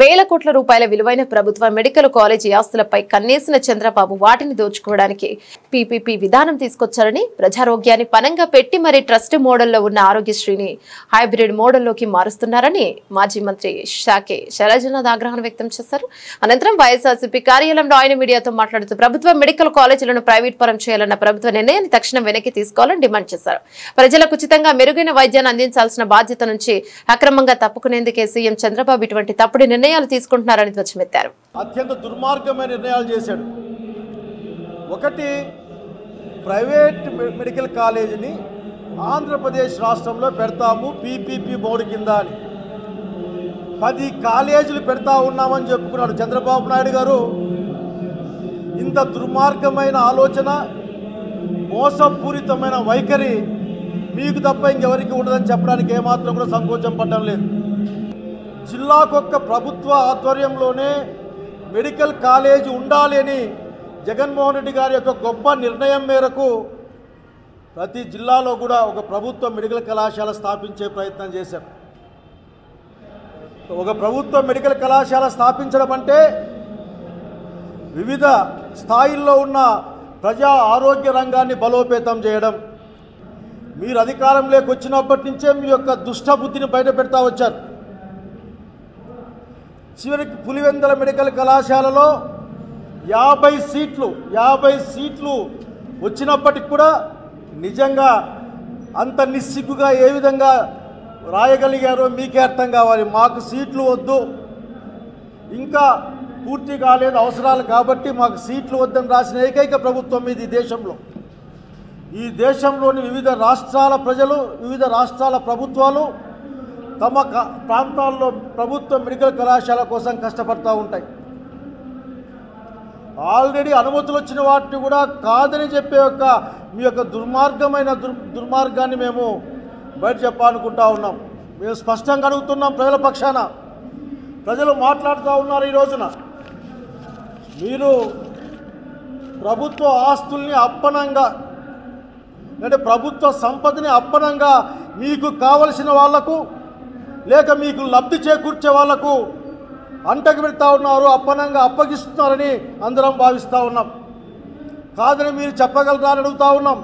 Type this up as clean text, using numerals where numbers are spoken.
వేల కోట్ల రూపాయల విలువైన ప్రభుత్వ మెడికల్ కాలేజీ ఆస్తులపై కన్నేసిన చంద్రబాబు వాటిని దోచుకోవడానికి పీపీపీ విధానం తీసుకొచ్చారని, ప్రజారోగ్యాన్ని పనంగా పెట్టి మరి ట్రస్ట్ మోడల్లో ఉన్న ఆరోగ్యశ్రీని హైబ్రిడ్ మోడల్లోకి మారుస్తున్నారని మాజీ మంత్రి షాకే శైలజనాథ్ ఆగ్రహం వ్యక్తం చేశారు. అనంతరం వైఎస్ఆర్సీపీ కార్యాలయంలో ఆయన మీడియాతో మాట్లాడుతూ ప్రభుత్వ మెడికల్ కాలేజీలను ప్రైవేట్ పరం చేయాలన్న ప్రభుత్వ నిర్ణయాన్ని తక్షణం వెనక్కి తీసుకోవాలని డిమాండ్ చేశారు. ప్రజలకు ఉచితంగా మెరుగైన వైద్యాన్ని అందించాల్సిన బాధ్యత నుంచి అక్రమంగా తప్పుకునేందుకే సీఎం చంద్రబాబు ఇటువంటి తప్పుడు నిర్ణయాలు తీసుకుంటున్నారని ధ్వజమెత్తారు. అత్యంత దుర్మార్గమైన నిర్ణయాలు చేశాడు. ఒకటి, ప్రైవేట్ మెడికల్ కాలేజీని ఆంధ్రప్రదేశ్ రాష్ట్రంలో పెడతాము పీపీపీ బోర్డు కింద అని 10 కాలేజీలు పెడతా ఉన్నామని చెప్పుకున్నాడు చంద్రబాబు నాయుడు గారు. ఇంత దుర్మార్గమైన ఆలోచన, మోసపూరితమైన వైఖరి మీకు తప్ప ఇంకెవరికి ఉండదని చెప్పడానికి ఏమాత్రం కూడా సంకోచం పడడం లేదు. జిల్లాకొక్క ప్రభుత్వ ఆధ్వర్యంలోనే మెడికల్ కాలేజీ ఉండాలి అని జగన్మోహన్ రెడ్డి గారి యొక్క గొప్ప నిర్ణయం మేరకు ప్రతి జిల్లాలో కూడా ఒక ప్రభుత్వ మెడికల్ కళాశాల స్థాపించే ప్రయత్నం చేశాం. ఒక ప్రభుత్వ మెడికల్ కళాశాల స్థాపించడం అంటే వివిధ స్థాయిల్లో ఉన్న ప్రజా ఆరోగ్య రంగాన్ని బలోపేతం చేయడం. మీరు అధికారంలోకి వచ్చినప్పటి నుంచే మీ యొక్క దుష్ట బుద్ధిని బయట పెడతా వచ్చారు. చివరికి పులివెందుల మెడికల్ కళాశాలలో 50 సీట్లు వచ్చినప్పటికి కూడా నిజంగా అంత నిస్సిగ్గుగా ఏ విధంగా రాయగలిగారో మీకే అర్థం కావాలి. మాకు సీట్లు వద్దు, ఇంకా పూర్తి కాలేదు అవసరాలు కాబట్టి మాకు సీట్లు వద్దని రాసిన ఏకైక ప్రభుత్వం ఇది దేశంలో. ఈ దేశంలోని వివిధ రాష్ట్రాల ప్రజలు, వివిధ రాష్ట్రాల ప్రభుత్వాలు తమ ప్రాంతాల్లో ప్రభుత్వ మెడికల్ కళాశాల కోసం కష్టపడుతూ ఉంటాయి. ఆల్రెడీ అనుమతులు వచ్చిన వాటిని కూడా కాదని చెప్పే మీ యొక్క దుర్మార్గాన్ని మేము బయట చెప్పాలనుకుంటా ఉన్నాం. మేము స్పష్టంగా అడుగుతున్నాం ప్రజల పక్షాన. ప్రజలు మాట్లాడుతూ ఉన్నారు ఈ రోజున. మీరు ప్రభుత్వ ఆస్తుల్ని అప్పనంగా, అంటే ప్రభుత్వ సంపదని అప్పనంగా మీకు కావలసిన వాళ్లకు లేక మీకు లబ్ధి చేకూర్చే వాళ్లకు అంటకు పెడతా ఉన్నారు, అప్పనంగా అప్పగిస్తున్నారని అందరం భావిస్తూ ఉన్నాం. కాదని మీరు చెప్పగలరా అని అడుగుతా ఉన్నాం.